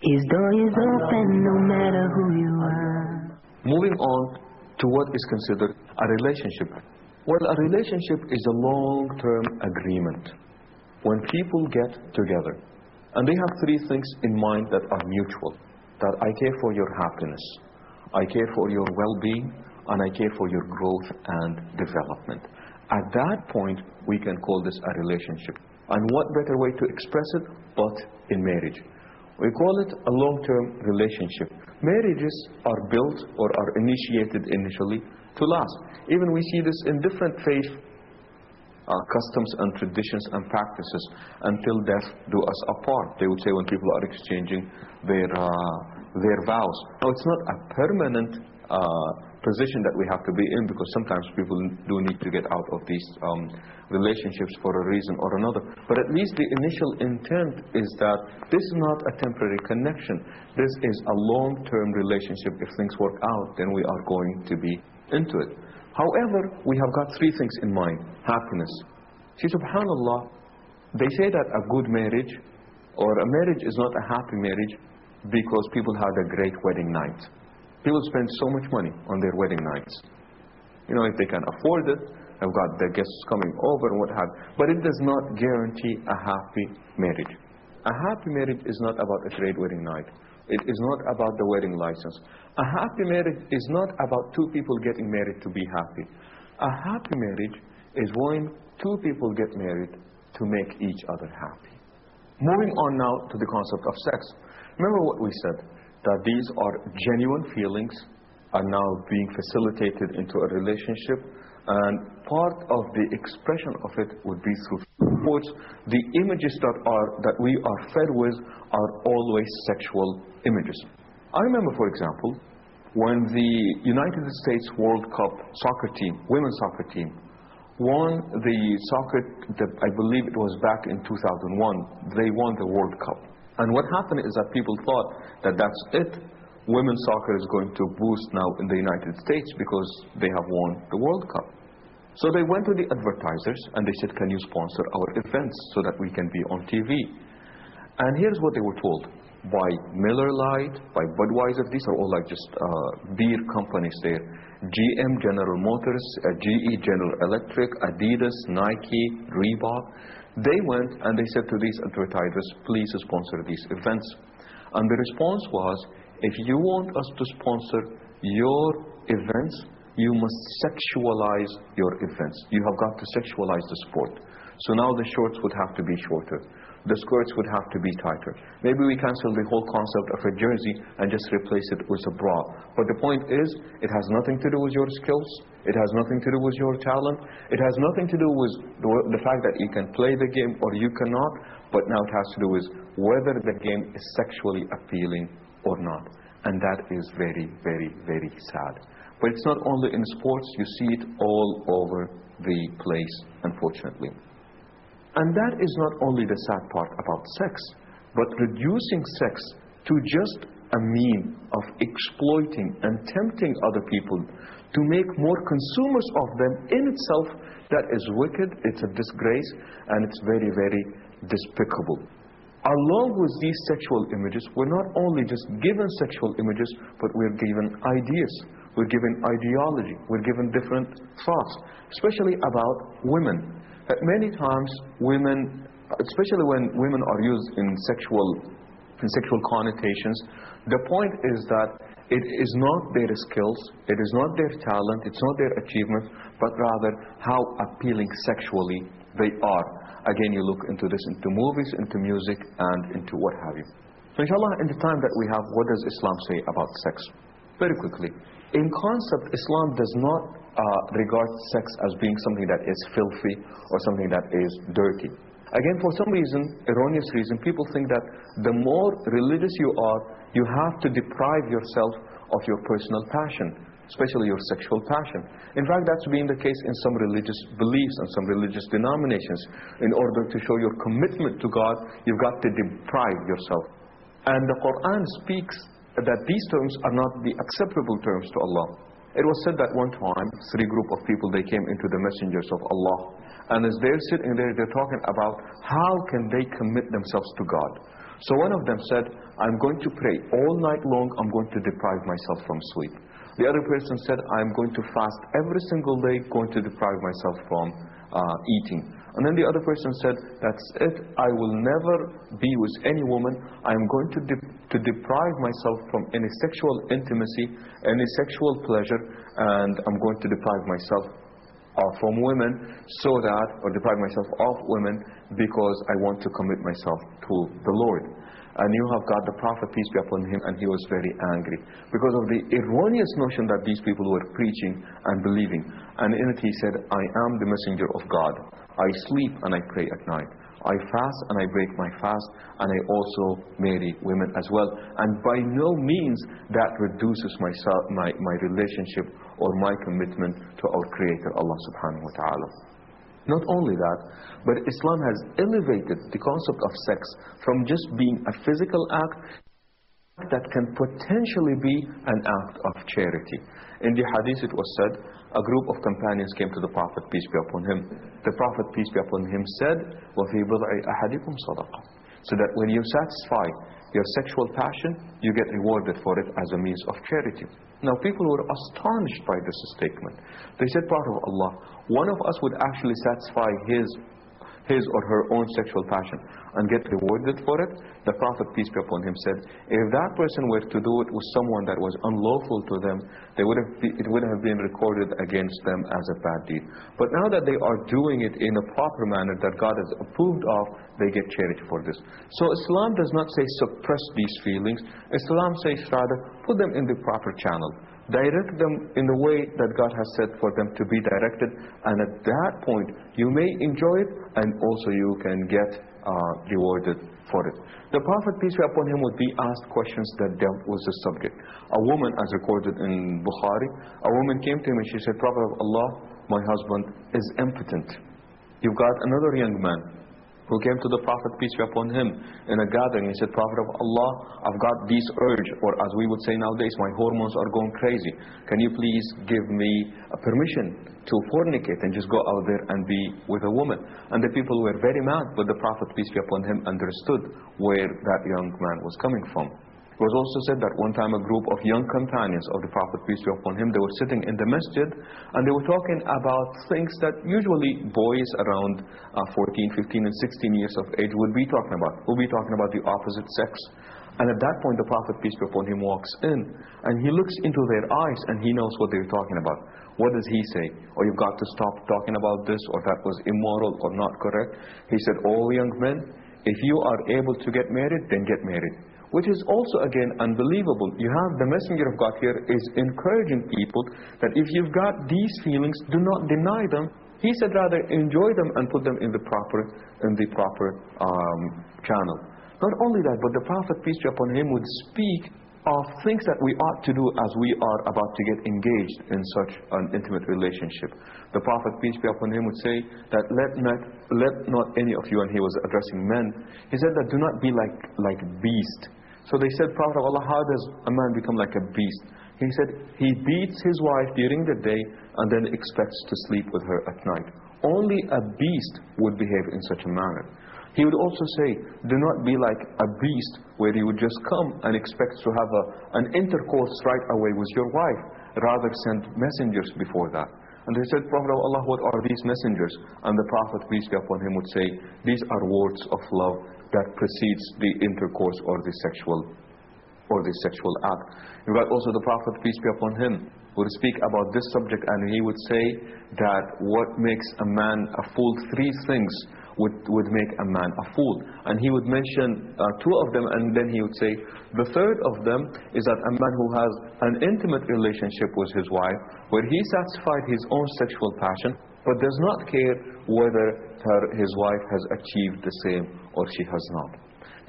His door is open no matter who you are. Moving on to what is considered a relationship. Well, a relationship is a long-term agreement when people get together and they have three things in mind that are mutual. That I care for your happiness, I care for your well-being, and I care for your growth and development. At that point, we can call this a relationship. And what better way to express it but in marriage? We call it a long-term relationship. Marriages are built or are initiated initially to last. Even we see this in different faith customs and traditions and practices. Until death do us apart, they would say, when people are exchanging their vows. Now, it's not a permanent position that we have to be in, because sometimes people do need to get out of these relationships for a reason or another. But at least the initial intent is that this is not a temporary connection. This is a long-term relationship. If things work out, then we are going to be into it. However, we have got three things in mind. Happiness. See, subhanallah, they say that a good marriage or a marriage is not a happy marriage because people had a great wedding night. People spend so much money on their wedding nights. You know, if they can afford it, have got their guests coming over and what have. But it does not guarantee a happy marriage. A happy marriage is not about a great wedding night. It is not about the wedding license. A happy marriage is not about two people getting married to be happy. A happy marriage is when two people get married to make each other happy. Moving on now to the concept of sex. Remember what we said, that these are genuine feelings are now being facilitated into a relationship, and part of the expression of it would be through sports. The images that we are fed with are always sexual images. I remember, for example, when the United States World Cup soccer team, women's soccer team, won I believe it was back in 2001, they won the World Cup. And what happened is that people thought that that's it. Women's soccer is going to boost now in the United States because they have won the World Cup. So they went to the advertisers and they said, can you sponsor our events so that we can be on TV? And here's what they were told. By Miller Lite, by Budweiser, these are all like just beer companies there. GM, General Motors, GE, General Electric, Adidas, Nike, Reebok. They went and they said to these advertisers, please sponsor these events. And the response was, if you want us to sponsor your events, you must sexualize your events. You have got to sexualize the sport. So now the shorts would have to be shorter. The skirts would have to be tighter. Maybe we cancel the whole concept of a jersey and just replace it with a bra. But the point is, it has nothing to do with your skills. It has nothing to do with your talent. It has nothing to do with the fact that you can play the game or you cannot. But now it has to do with whether the game is sexually appealing or not. And that is very, very, very sad. But it's not only in sports. You see it all over the place, unfortunately. And that is not only the sad part about sex, but reducing sex to just a mean of exploiting and tempting other people to make more consumers of them in itself, that is wicked, it's a disgrace, and it's very, very despicable. Along with these sexual images, we're not only just given sexual images, but we're given ideas, we're given ideology, we're given different thoughts, especially about women. Many times women, especially when women are used in sexual connotations, the point is that it is not their skills, it is not their talent, it's not their achievements, but rather how appealing sexually they are. Again, you look into this, into movies, into music, and into what have you. So inshallah, in the time that we have, what does Islam say about sex? Very quickly. In concept, Islam does not regard sex as being something that is filthy or something that is dirty. Again, for some reason, erroneous reason, people think that the more religious you are, you have to deprive yourself of your personal passion, especially your sexual passion. In fact, that's been the case in some religious beliefs and some religious denominations. In order to show your commitment to God, you've got to deprive yourself. And the Quran speaks that these terms are not the acceptable terms to Allah. It was said that one time, three group of people, they came into the messengers of Allah. And as they're sitting there, they're talking about how can they commit themselves to God. So one of them said, I'm going to pray all night long, I'm going to deprive myself from sleep. The other person said, I'm going to fast every single day, going to deprive myself from eating. And then the other person said, that's it, I will never be with any woman. I'm going to deprive myself from any sexual intimacy, any sexual pleasure, and I'm going to deprive myself from women or deprive myself of women because I want to commit myself to the Lord. And you have got the Prophet, peace be upon him, and he was very angry because of the erroneous notion that these people were preaching and believing. And in it he said, I am the messenger of God. I sleep and I pray at night. I fast and I break my fast, and I also marry women as well. And by no means that reduces my relationship or my commitment to our Creator, Allah subhanahu wa ta'ala. Not only that, but Islam has elevated the concept of sex from just being a physical act that can potentially be an act of charity. In the hadith it was said, a group of companions came to the Prophet, peace be upon him. The Prophet, peace be upon him, said, وَفِي بِضْعِ أَحَدِكُمْ صَدَقَةٌ. So that when you satisfy your sexual passion, you get rewarded for it as a means of charity. Now people were astonished by this statement. They said, Prophet of Allah, one of us would actually satisfy his or her own sexual passion and get rewarded for it. The Prophet, peace be upon him, said, if that person were to do it with someone that was unlawful to them, it would have been recorded against them as a bad deed. But now that they are doing it in a proper manner that God has approved of, they get charity for this. So Islam does not say suppress these feelings. Islam says rather put them in the proper channel. Direct them in the way that God has said for them to be directed, and at that point you may enjoy it and also you can get rewarded for it. The Prophet, peace be upon him, would be asked questions that dealt with the subject. A woman, as recorded in Bukhari, a woman came to him and she said, Prophet of Allah, my husband is impotent. You've got another young man who came to the Prophet, peace be upon him, in a gathering. He said, Prophet of Allah, I've got this urge, or as we would say nowadays, my hormones are going crazy. Can you please give me a permission to fornicate and just go out there and be with a woman? And the people were very mad, but the Prophet, peace be upon him, understood where that young man was coming from. It was also said that one time a group of young companions of the Prophet, peace be upon him, they were sitting in the masjid and they were talking about things that usually boys around 14, 15 and 16 years of age would be talking about. Would be talking about the opposite sex. And at that point the Prophet, peace be upon him, walks in and he looks into their eyes and he knows what they're talking about. What does he say? Oh, you've got to stop talking about this, or that was immoral or not correct. He said, oh young men, if you are able to get married, then get married. Which is also again unbelievable. You have the Messenger of God here is encouraging people that if you've got these feelings, do not deny them. He said rather enjoy them and put them in the proper channel. Not only that, but the Prophet, peace be upon him, would speak of things that we ought to do as we are about to get engaged in such an intimate relationship. The Prophet, peace be upon him, would say that let not any of you, and he was addressing men, he said that do not be like beast. So they said, Prophet of Allah, how does a man become like a beast? He said, he beats his wife during the day and then expects to sleep with her at night. Only a beast would behave in such a manner. He would also say, do not be like a beast where you would just come and expect to have an intercourse right away with your wife. Rather send messengers before that. And they said, Prophet of Allah, what are these messengers? And the Prophet, peace be upon him, would say, these are words of love that precedes the intercourse or the sexual act. You got also the Prophet, peace be upon him, would speak about this subject, and he would say that what makes a man a fool, three things would make a man a fool. And he would mention two of them, and then he would say the third of them is that a man who has an intimate relationship with his wife, where he satisfied his own sexual passion, but does not care whether his wife has achieved the same or she has not.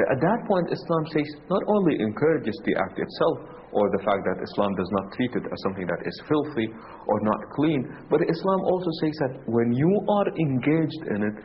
At that point, Islam says, not only encourages the act itself, or the fact that Islam does not treat it as something that is filthy or not clean, but Islam also says that when you are engaged in it,